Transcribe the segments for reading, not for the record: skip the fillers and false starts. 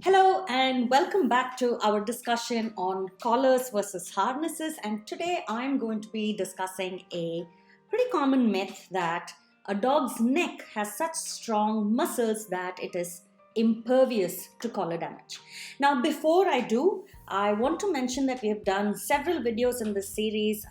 Hello and welcome back to our discussion on collars versus harnesses. And today I'm going to be discussing a pretty common myth that a dog's neck has such strong muscles that it is impervious to collar damage. Now, before I do, I want to mention that we have done several videos in this series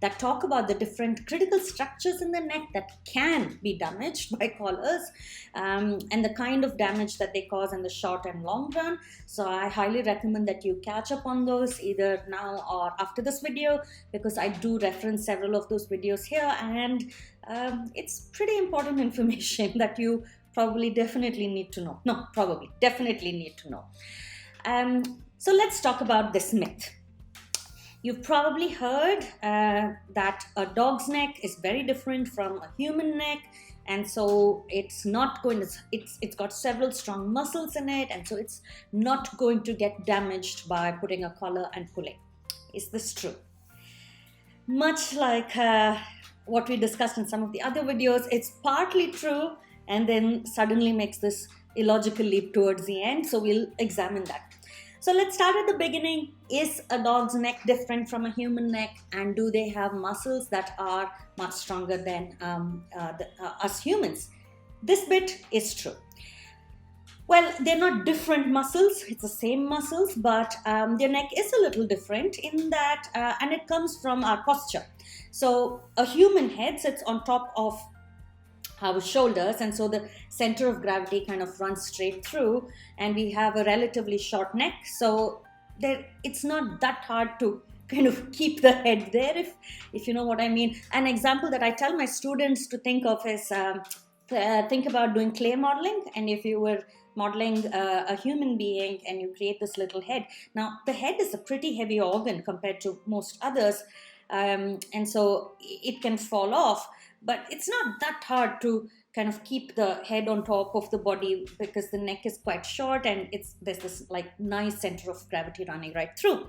that talk about the different critical structures in the neck that can be damaged by collars and the kind of damage that they cause in the short and long run. So I highly recommend that you catch up on those either now or after this video, because I do reference several of those videos here, and it's pretty important information that you probably definitely need to know. No, probably definitely need to know. So let's talk about this myth. You've probably heard that a dog's neck is very different from a human neck, and so it's not going to, it's got several strong muscles in it, and so it's not going to get damaged by putting a collar and pulling. Is this true? Much like what we discussed in some of the other videos, it's partly true and then suddenly makes this illogical leap towards the end. So we'll examine that. So let's start at the beginning. Is a dog's neck different from a human neck, and do they have muscles that are much stronger than us humans? This bit is true. Well, they're not different muscles, it's the same muscles, but their neck is a little different in that, and it comes from our posture. So a human head sits on top of our shoulders, and so the center of gravity kind of runs straight through, and we have a relatively short neck, so it's not that hard to kind of keep the head there, if you know what I mean. An example that I tell my students to think of is think about doing clay modeling, and if you were modeling a human being and you create this little head. Now the head is a pretty heavy organ compared to most others, and so it can fall off, but it's not that hard to kind of keep the head on top of the body because the neck is quite short and there's this like nice center of gravity running right through.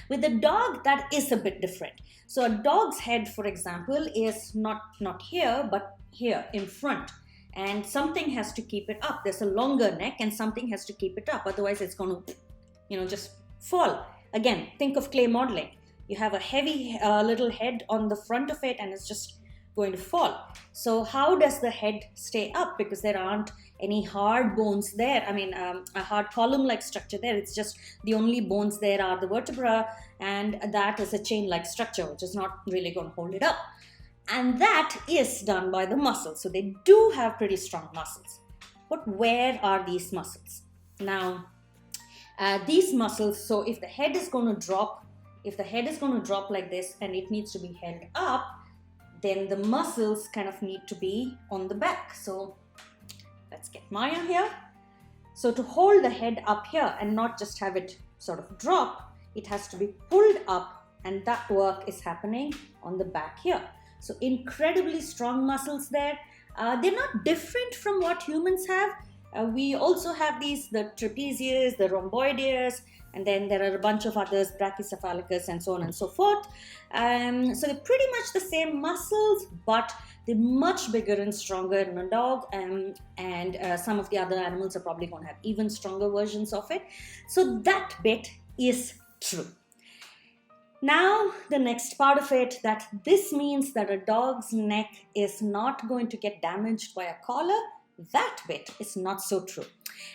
With a dog, that is a bit different. So a dog's head, for example, is not here but here in front, and something has to keep it up. There's a longer neck and something has to keep it up, otherwise it's going to just fall. Again, think of clay modeling. You have a heavy little head on the front of it and it's just going to fall. So how does the head stay up? Because there aren't any hard bones there. I mean, a hard column-like structure there. It's just the only bones there are the vertebra, and that is a chain-like structure, which is not really going to hold it up. And that is done by the muscles. So they do have pretty strong muscles. But where are these muscles? Now, these muscles, so if the head is going to drop, like this and it needs to be held up, then the muscles kind of need to be on the back. So let's get Maya here. So to hold the head up here and not just have it sort of drop, it has to be pulled up, and that work is happening on the back here. So incredibly strong muscles there. They're not different from what humans have. We also have the trapezius, the rhomboideus, and then there are a bunch of others, brachycephalicus, and so on and so forth. So they're pretty much the same muscles, but they're much bigger and stronger in a dog, and some of the other animals are probably going to have even stronger versions of it. So that bit is true. Now, the next part of it, that this means that a dog's neck is not going to get damaged by a collar, that bit is not so true.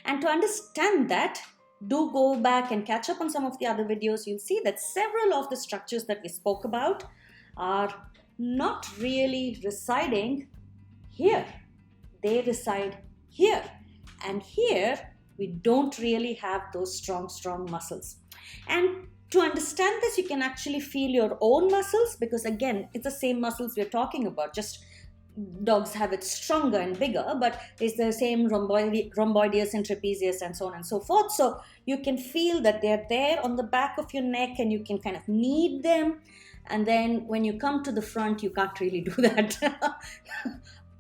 And to understand that, do go back and catch up on some of the other videos. You'll see that several of the structures that we spoke about are not really residing here. They reside here. And here, we don't really have those strong muscles. And to understand this, you can actually feel your own muscles, because again, it's the same muscles we're talking about, just dogs have it stronger and bigger, but it's the same rhomboideus and trapezius and so on and so forth. So you can feel that they're there on the back of your neck and you can kind of knead them. And then when you come to the front, you can't really do that.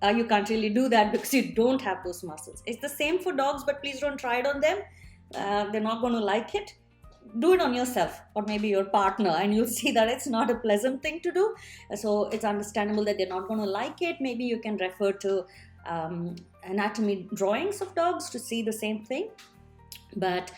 You can't really do that because you don't have those muscles. It's the same for dogs, but please don't try it on them. They're not going to like it. Do it on yourself or maybe your partner, and you'll see that it's not a pleasant thing to do. So it's understandable that they're not going to like it. Maybe you can refer to anatomy drawings of dogs to see the same thing. But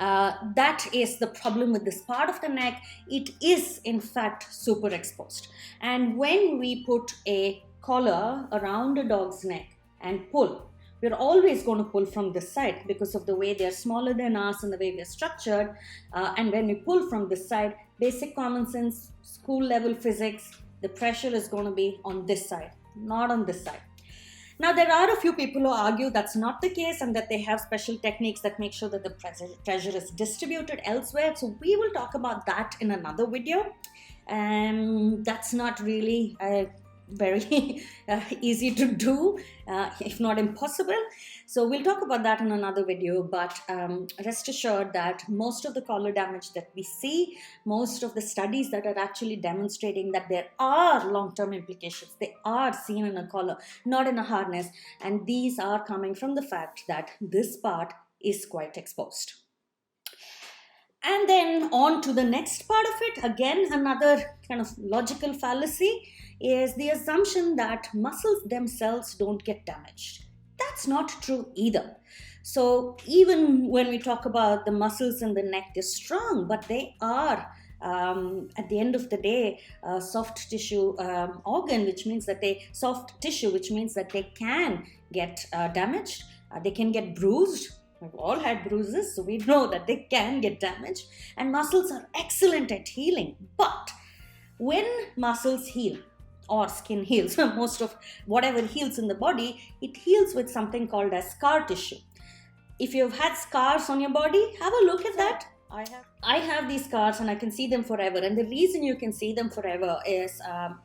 that is the problem with this part of the neck. It is in fact super exposed, and when we put a collar around a dog's neck and pull, we're always going to pull from this side because of the way they're smaller than us and the way we're structured. And when we pull from this side, basic common sense, school level physics, the pressure is going to be on this side, not on this side. Now, there are a few people who argue that's not the case and that they have special techniques that make sure that the pressure is distributed elsewhere. So we will talk about that in another video. And that's not really very easy to do, if not impossible. So we'll talk about that in another video, but rest assured that most of the collar damage that we see, most of the studies that are actually demonstrating that there are long-term implications, they are seen in a collar, not in a harness, and these are coming from the fact that this part is quite exposed. And then on to the next part of it, again, another kind of logical fallacy is the assumption that muscles themselves don't get damaged. That's not true either. So even when we talk about the muscles in the neck, they're strong, but they are at the end of the day, soft tissue organ, which means that soft tissue, which means that they can get damaged, they can get bruised. We've all had bruises, so we know that they can get damaged, and muscles are excellent at healing. But when muscles heal, or skin heals, most of whatever heals in the body, it heals with something called as scar tissue. If you've had scars on your body, have a look at that. I have these scars and I can see them forever. And the reason you can see them forever is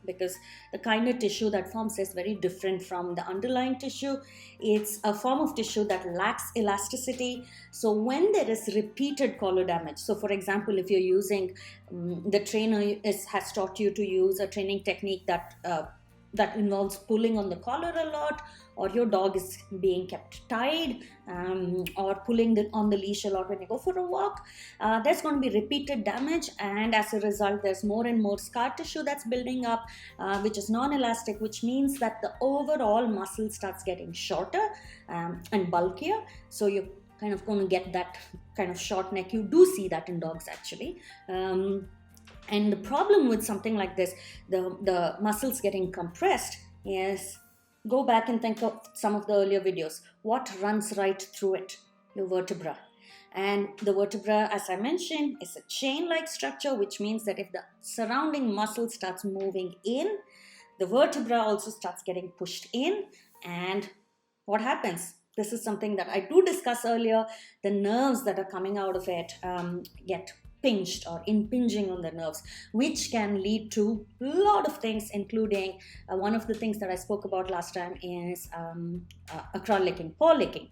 because the kind of tissue that forms is very different from the underlying tissue. It's a form of tissue that lacks elasticity. So when there is repeated collar damage, so for example, if you're using, the trainer has taught you to use a training technique that involves pulling on the collar a lot, or your dog is being kept tied, or pulling on the leash a lot when you go for a walk, there's going to be repeated damage, and as a result there's more and more scar tissue that's building up, which is non-elastic, which means that the overall muscle starts getting shorter and bulkier. So you're kind of going to get that kind of short neck. You do see that in dogs actually. And the problem with something like this, the muscles getting compressed, is go back and think of some of the earlier videos. What runs right through it? Your vertebra. And the vertebra, as I mentioned, is a chain-like structure, which means that if the surrounding muscle starts moving in, the vertebra also starts getting pushed in. And what happens? This is something that I do discuss earlier. The nerves that are coming out of it get pinched or impinging on the nerves, which can lead to a lot of things, including one of the things that I spoke about last time is acral licking, paw licking.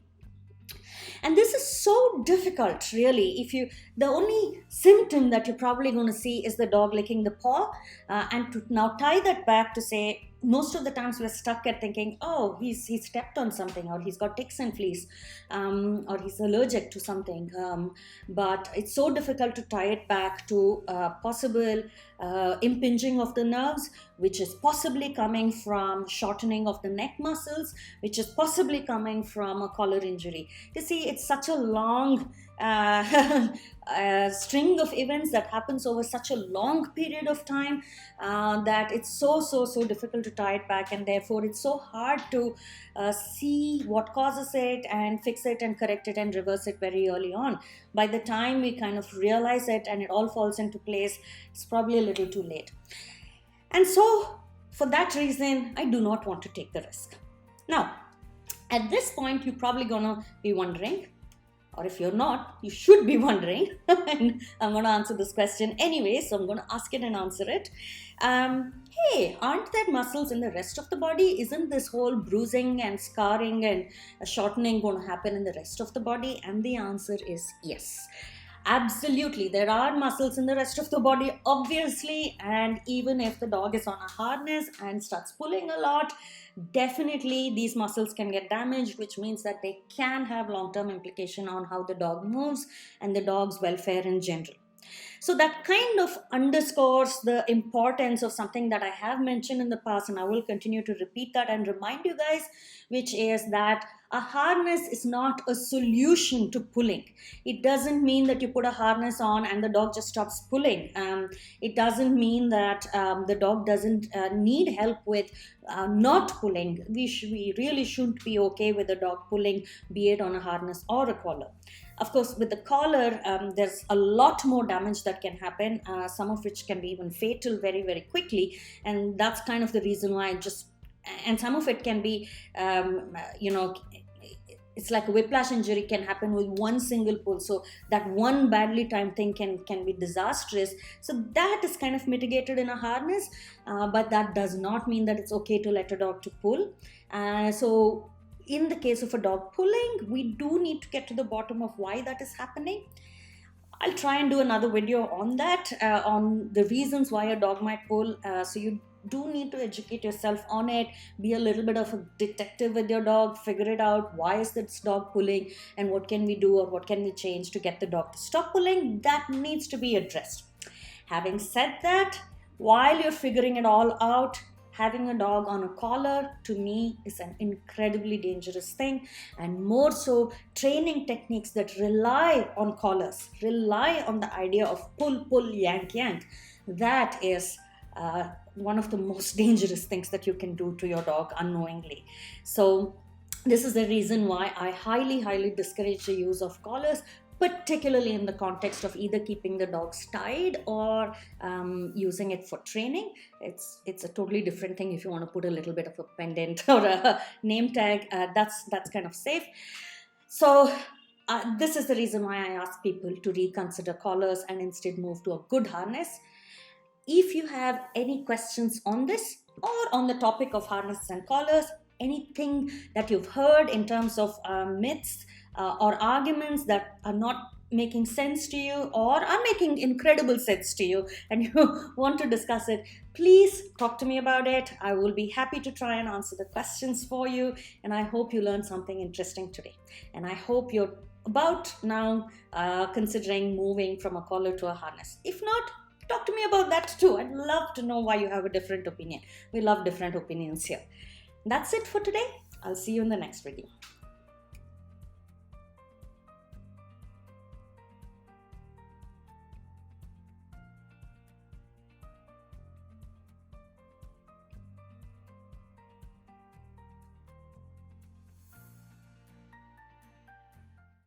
And this is so difficult, really. The only symptom that you're probably going to see is the dog licking the paw, and to now tie that back to say, most of the times we're stuck at thinking, oh, he's stepped on something, or he's got ticks and fleas, or he's allergic to something. But it's so difficult to tie it back to possible impinging of the nerves, which is possibly coming from shortening of the neck muscles, which is possibly coming from a collar injury. You see, it's such a long string of events that happens over such a long period of time that it's so difficult to tie it back, and therefore it's so hard to see what causes it and fix it and correct it and reverse it very early on. By the time we kind of realize it and it all falls into place, it's probably a little too late. And so for that reason, I do not want to take the risk. Now, at this point, you're probably gonna be wondering, or if you're not, you should be wondering, and I'm going to answer this question anyway, so I'm going to ask it and answer it. Hey, aren't there muscles in the rest of the body? Isn't this whole bruising and scarring and shortening going to happen in the rest of the body? And the answer is yes. Absolutely, there are muscles in the rest of the body, obviously, and even if the dog is on a harness and starts pulling a lot, definitely these muscles can get damaged, which means that they can have long-term implication on how the dog moves and the dog's welfare in general. So that kind of underscores the importance of something that I have mentioned in the past, and I will continue to repeat that and remind you guys, which is that a harness is not a solution to pulling. It doesn't mean that you put a harness on and the dog just stops pulling. It doesn't mean that the dog doesn't need help with not pulling. We really shouldn't be okay with the dog pulling, be it on a harness or a collar. Of course, with the collar, there's a lot more damage that can happen, some of which can be even fatal very, very quickly. And that's kind of the reason why and some of it can be, it's like a whiplash injury can happen with one single pull. So that one badly timed thing can be disastrous. So that is kind of mitigated in a harness, but that does not mean that it's okay to let a dog to pull. So in the case of a dog pulling, we do need to get to the bottom of why that is happening. I'll try and do another video on that, on the reasons why a dog might pull. So you do need to educate yourself on it, be a little bit of a detective with your dog, figure it out, why is this dog pulling, and what can we do or what can we change to get the dog to stop pulling. That needs to be addressed. Having said that, while you're figuring it all out, having a dog on a collar to me is an incredibly dangerous thing, and more so training techniques that rely on collars, rely on the idea of pull, pull, yank, yank. That is one of the most dangerous things that you can do to your dog unknowingly. So this is the reason why I highly, highly discourage the use of collars, particularly in the context of either keeping the dogs tied or using it for training. It's a totally different thing. If you want to put a little bit of a pendant or a name tag, that's kind of safe. So this is the reason why I ask people to reconsider collars and instead move to a good harness. If you have any questions on this or on the topic of harnesses and collars, anything that you've heard in terms of myths or arguments that are not making sense to you or are making incredible sense to you and you want to discuss it, please talk to me about it. I will be happy to try and answer the questions for you, and I hope you learned something interesting today. And I hope you're about now considering moving from a collar to a harness. If not, talk to me about that too. I'd love to know why you have a different opinion. We love different opinions here. That's it for today. I'll see you in the next video.